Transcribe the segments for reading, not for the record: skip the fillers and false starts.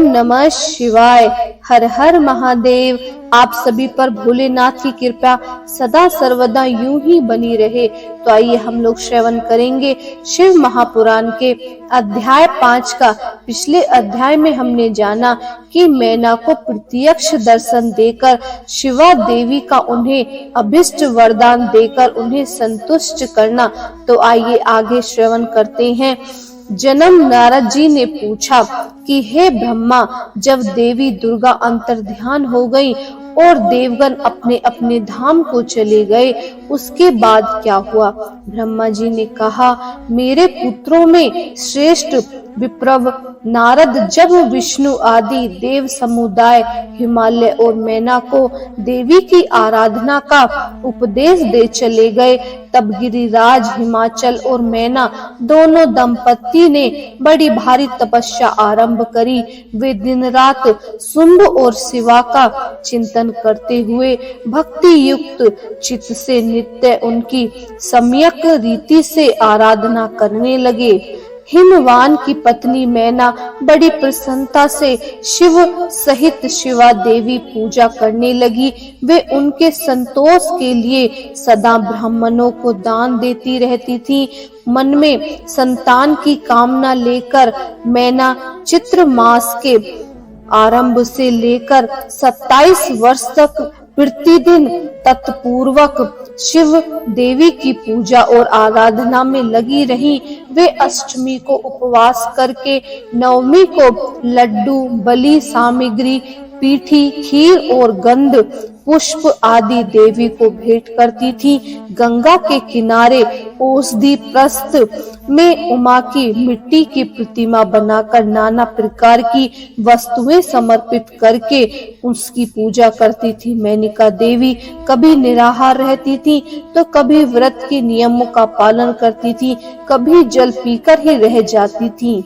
ओम नमः शिवाय। हर हर महादेव। आप सभी पर भोलेनाथ की कृपा सदा सर्वदा यूं ही बनी रहे। तो आइए हम लोग श्रवण करेंगे शिव महापुराण के अध्याय 5 का। पिछले अध्याय में हमने जाना कि मैना को प्रत्यक्ष दर्शन देकर शिवा देवी का उन्हें अभिष्ट वरदान देकर उन्हें संतुष्ट करना। तो आइए आगे श्रवण करते हैं। जन्म नारद जी ने पूछा कि हे ब्रह्मा, जब देवी दुर्गा अंतर्ध्यान हो गई और देवगण अपने अपने धाम को चले गए, उसके बाद क्या हुआ? ब्रह्मा जी ने कहा, मेरे पुत्रों में श्रेष्ठ विप्रव नारद जब विष्णु आदि देव समुदाय हिमालय और मैना को देवी की आराधना का उपदेश दे चले गए, तब गिरिराज हिमाचल और मैना दोनों दंपत्ति ने बड़ी भारी तपस्या आरंभ करी। वे दिन रात शुंभ और शिवा का चिंतन करते हुए भक्ति युक्त चित्त से नित्य उनकी सम्यक रीति से आराधना करने लगे। हिमवान की पत्नी मैना बड़ी प्रसन्नता से शिव सहित शिवा देवी पूजा करने लगी। वे उनके संतोष के लिए सदा ब्राह्मणों को दान देती रहती थी। मन में संतान की कामना लेकर मैना चित्र मास के आरंभ से लेकर 27 वर्ष तक प्रतिदिन तत्पूर्वक शिव देवी की पूजा और आराधना में लगी रही। वे अष्टमी को उपवास करके नवमी को लड्डू, बलि सामग्री, पीठी, खीर और गंध पुष्प आदि देवी को भेंट करती थी। गंगा के किनारे औषधि प्रस्थ में उमा की मिट्टी की प्रतिमा बनाकर नाना प्रकार की वस्तुएं समर्पित करके उसकी पूजा करती थी। मेनका देवी कभी निराहार रहती थी तो कभी व्रत के नियमों का पालन करती थी, कभी जल पीकर ही रह जाती थी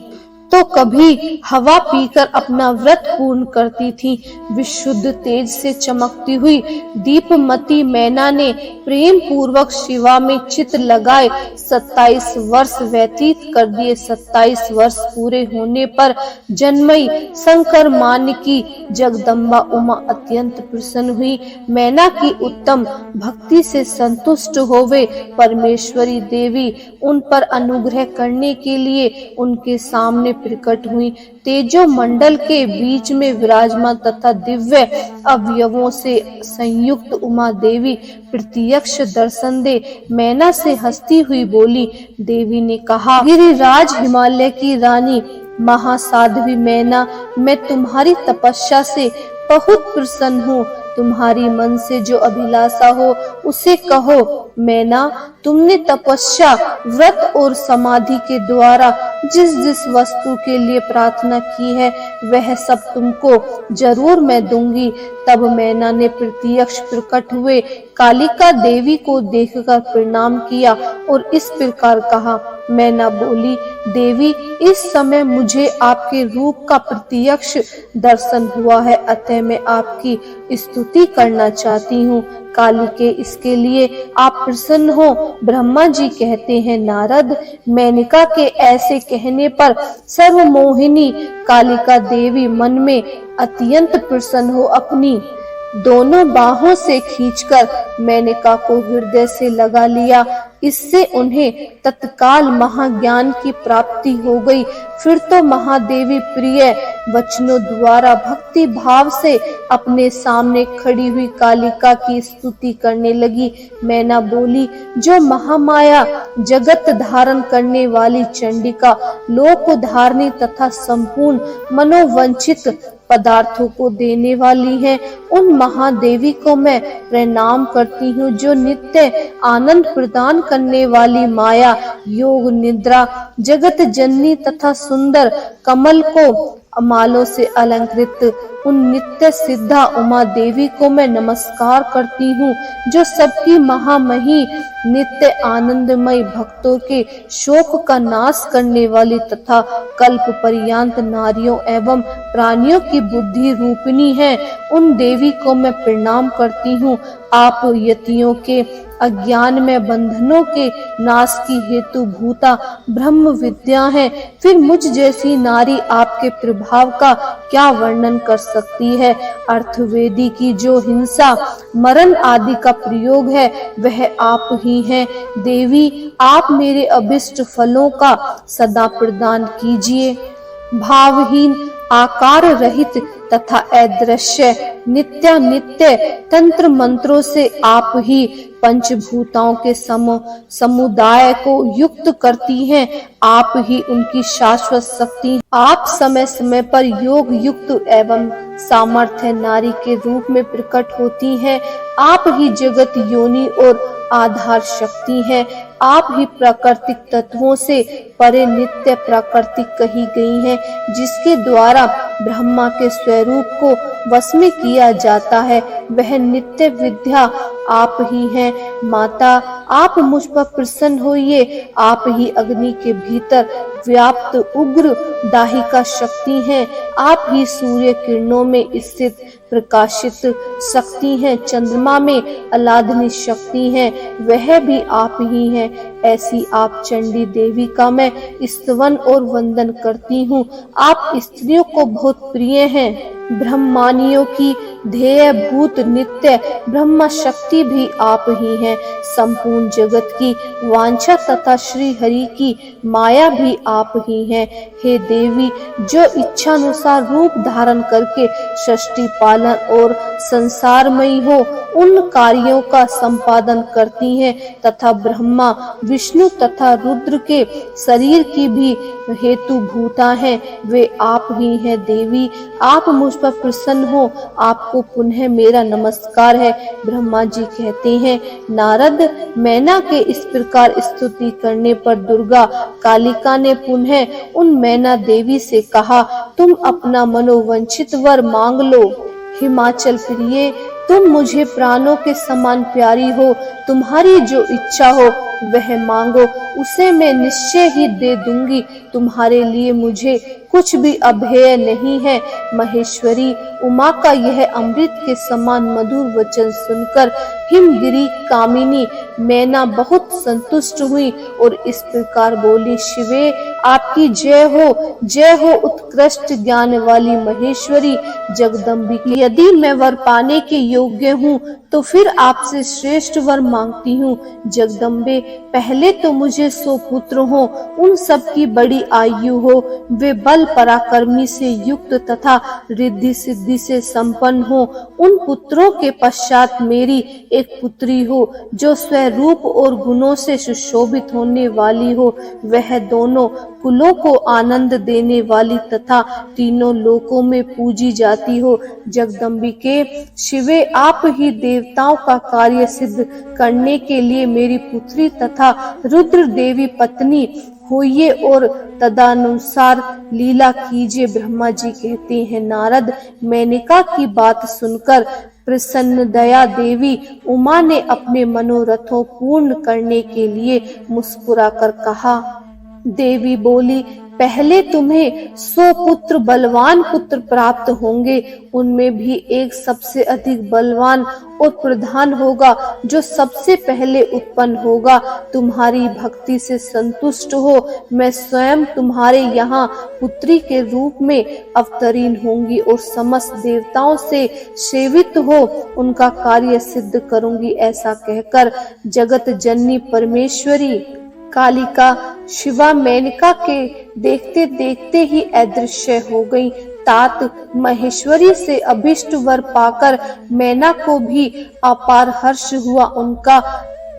तो कभी हवा पीकर अपना व्रत पूर्ण करती थी। विशुद्ध तेज से चमकती हुई दीपमती मैना ने प्रेम पूर्वक शिवा में चित लगाए 27 वर्ष व्यतीत कर दिए। 27 वर्ष पूरे होने पर जन्मई शंकर मान की जगदम्बा उमा अत्यंत प्रसन्न हुई। मैना की उत्तम भक्ति से संतुष्ट होवे परमेश्वरी देवी उन पर अनुग्रह करने के लिए उनके सामने प्रकट हुई। तेजो मंडल के बीच में विराजमान तथा दिव्य अवयवों से संयुक्त उमा देवी प्रत्यक्ष दर्शन दे मैना से हंसती हुई बोली। देवी ने कहा, गिरिराज हिमालय की रानी महासाध्वी मैना, मैं तुम्हारी तपस्या से बहुत प्रसन्न हूँ। तुम्हारी मन से जो अभिलाषा हो उसे कहो। मैना, तुमने तपस्या, व्रत और समाधि के द्वारा जिस जिस वस्तु के लिए प्रार्थना की है वह सब तुमको जरूर मैं दूंगी। तब मैना ने प्रत्यक्ष प्रकट हुए कालिका देवी को देखकर प्रणाम किया और इस प्रकार कहा। मैना बोली, देवी, इस समय मुझे आपके रूप का प्रत्यक्ष दर्शन हुआ है, अतः मैं आपकी स्तुति करना चाहती हूँ। कालिके, इसके लिए आप प्रसन्न हो। ब्रह्मा जी कहते हैं, नारद, मेनका के ऐसे कहने पर सर्वमोहिनी कालिका देवी मन में अत्यंत प्रसन्न हो अपनी दोनों बाहों से खींचकर मेनका को हृदय से लगा लिया। इससे उन्हें तत्काल महाज्ञान की प्राप्ति हो गई। फिर तो महादेवी प्रिय वचनों द्वारा भक्ति भाव से अपने सामने खड़ी हुई कालिका की स्तुति करने लगी। मैना बोली, जो महामाया जगत धारण करने वाली चंडिका, लोक धारणी तथा संपूर्ण मनोवंचित पदार्थों को देने वाली है, उन महादेवी को मैं प्रणाम करती हूँ जो नित्य आनंद प्रदान करने वाली माया, योग निद्रा, जगत जननी तथा सुंदर कमल को मालों से अलंकृत उन नित्य सिद्धा उमा देवी को मैं नमस्कार करती हूँ जो सबकी महामही, नित्य आनंदमय, भक्तों के शोक का नाश करने वाली तथा कल्प पर्यंत नारियों एवं प्राणियों की बुद्धि रूपिणी है, उन देवी को मैं प्रणाम करती हूँ। आप यतियों के अज्ञान में बंधनों के नाश की हेतु भूता ब्रह्म विद्या है। फिर मुझ जैसी नारी आपके प्रभाव का क्या वर्णन कर सकती है। अर्थवेदी की जो हिंसा मरण आदि का प्रयोग है वह आप ही हैं। देवी, आप मेरे अभिष्ट फलों का सदा प्रदान कीजिए। भावहीन, आकार रहित तथा अदृश्य नित्य तंत्र मंत्रों से आप ही पंचभूताओं के समुदाय को युक्त करती हैं। आप ही उनकी शाश्वत शक्ति। आप समय समय पर योग युक्त एवं सामर्थ्य नारी के रूप में प्रकट होती हैं। आप ही जगत योनि और आधार शक्ति है। आप ही प्राकृतिक तत्वों से परे नित्य प्राकृतिक कही गई हैं, जिसके द्वारा ब्रह्मा के स्वरूप को वश में किया जाता है, वह नित्य विद्या आप ही हैं। माता, आप मुझ पर प्रसन्न होइए। आप ही अग्नि के भीतर व्याप्त उग्र दाहिका शक्ति हैं। आप ही सूर्य किरणों में स्थित प्रकाशित शक्ति हैं। चंद्रमा में आह्लादनी शक्ति हैं, वह भी आप ही हैं। ऐसी आप चंडी देवी का मैं स्तवन और वंदन करती हूँ। आप स्त्रियों को बहुत प्रिय हैं। ब्रह्मानियों की ध्येय भूत नित्य ब्रह्म शक्ति भी आप ही हैं। संपूर्ण जगत की वांछा तथा श्री हरि की माया भी आप ही हैं। हे देवी, जो इच्छानुसार रूप धारण करके सृष्टि पालन और संसारमयी हो उन कार्यों का संपादन करती हैं तथा ब्रह्मा विष्णु तथा रुद्र के शरीर की भी हेतु भूता हैं, वे आप ही हैं। देवी, आप मुझ पर प्रसन्न हो। आपको पुनः मेरा नमस्कार है। ब्रह्मा जी कहते हैं, नारद, मैना के इस प्रकार स्तुति करने पर दुर्गा कालिका ने पुनः उन मैना देवी से कहा, तुम अपना मनोवंचित वर मांग लो। हिमाचल प्रिय, तुम मुझे प्राणों के समान प्यारी हो। तुम्हारी जो इच्छा हो वह मांगो, उसे मैं निश्चय ही दे दूंगी। तुम्हारे लिए मुझे कुछ भी अभेय नहीं है। महेश्वरी उमा का यह अमृत के समान मधुर वचन सुनकर हिमगिरी कामिनी मैना बहुत संतुष्ट हुई और इस प्रकार बोली, शिवे, आपकी जय हो उत्कृष्ट ज्ञान वाली महेश्वरी जगदम्बिके। यदि मैं वर पाने के योग्य हूँ तो फिर आपसे श्रेष्ठ वर मांगती हूँ। जगदम्बे, पहले तो मुझे 100 पुत्र हो, उन सब की बड़ी आयु हो, वे बल पराक्रमी से युक्त तथा रिद्धि सिद्धि से संपन्न हो। उन पुत्रों के पश्चात मेरी एक पुत्री हो जो स्वरूप और गुणों से सुशोभित होने वाली हो। वह दोनों कुलों को आनंद देने वाली तथा तीनों लोकों में पूजी जाती हो। जगदम्बिके, शिवे, आप ही देवताओं का कार्य सिद्ध करने के लिए मेरी पुत्री तथा रुद्र देवी पत्नी होइए और तदनुसार लीला कीजिए। ब्रह्मा जी कहते हैं, नारद, मेनका की बात सुनकर प्रसन्न दया देवी उमा ने अपने मनोरथों पूर्ण करने के लिए मुस्कुराकर कहा। देवी बोली, पहले तुम्हें 100 पुत्र बलवान पुत्र प्राप्त होंगे, उनमें भी एक सबसे अधिक बलवान और प्रधान होगा जो सबसे पहले उत्पन्न होगा। तुम्हारी भक्ति से संतुष्ट हो मैं स्वयं तुम्हारे यहाँ पुत्री के रूप में अवतरीन होंगी और समस्त देवताओं से सेवित हो उनका कार्य सिद्ध करूंगी। ऐसा कहकर जगत जननी परमेश्वरी कालिका शिवा मेनका के देखते देखते ही अदृश्य हो गई। तात महेश्वरी से अभिष्ट वर पाकर मैना को भी अपार हर्ष हुआ। उनका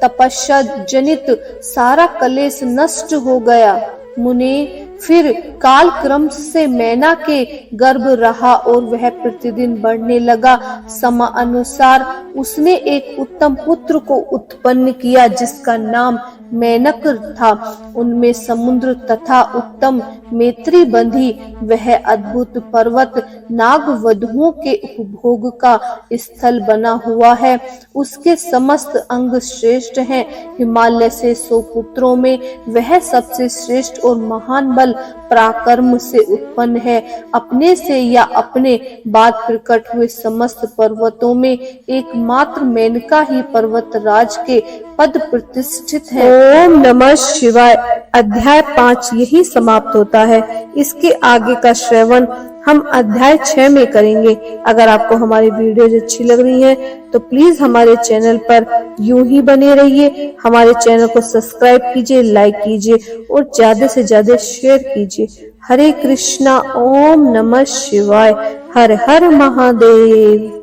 तपस्या जनित सारा कलेश नष्ट हो गया। मुने, फिर काल क्रम से मैना के गर्भ रहा और वह प्रतिदिन बढ़ने लगा। समानुसार उसने एक उत्तम पुत्र को उत्पन्न किया जिसका नाम मेनक था। उनमें समुद्र तथा उत्तम मैत्री बंधी। वह अद्भुत पर्वत नाग वधुओं के उपभोग का स्थल बना हुआ है। उसके समस्त अंग श्रेष्ठ हैं। हिमालय से 100 पुत्रों में वह सबसे श्रेष्ठ और महान बल पराक्रम से उत्पन्न है। अपने से या अपने बाद प्रकट हुए समस्त पर्वतों में एकमात्र मेनका ही पर्वत राज के पद प्रतिष्ठित है। ओम नमः शिवाय। अध्याय 5 यही समाप्त होता है। इसके आगे का श्रवण हम अध्याय 6 में करेंगे। अगर आपको हमारी वीडियोज अच्छी लग रही है तो प्लीज हमारे चैनल पर यूं ही बने रहिए। हमारे चैनल को सब्सक्राइब कीजिए, लाइक कीजिए और ज्यादा से ज्यादा शेयर कीजिए। हरे कृष्णा। ओम नमः शिवाय। हर हर महादेव।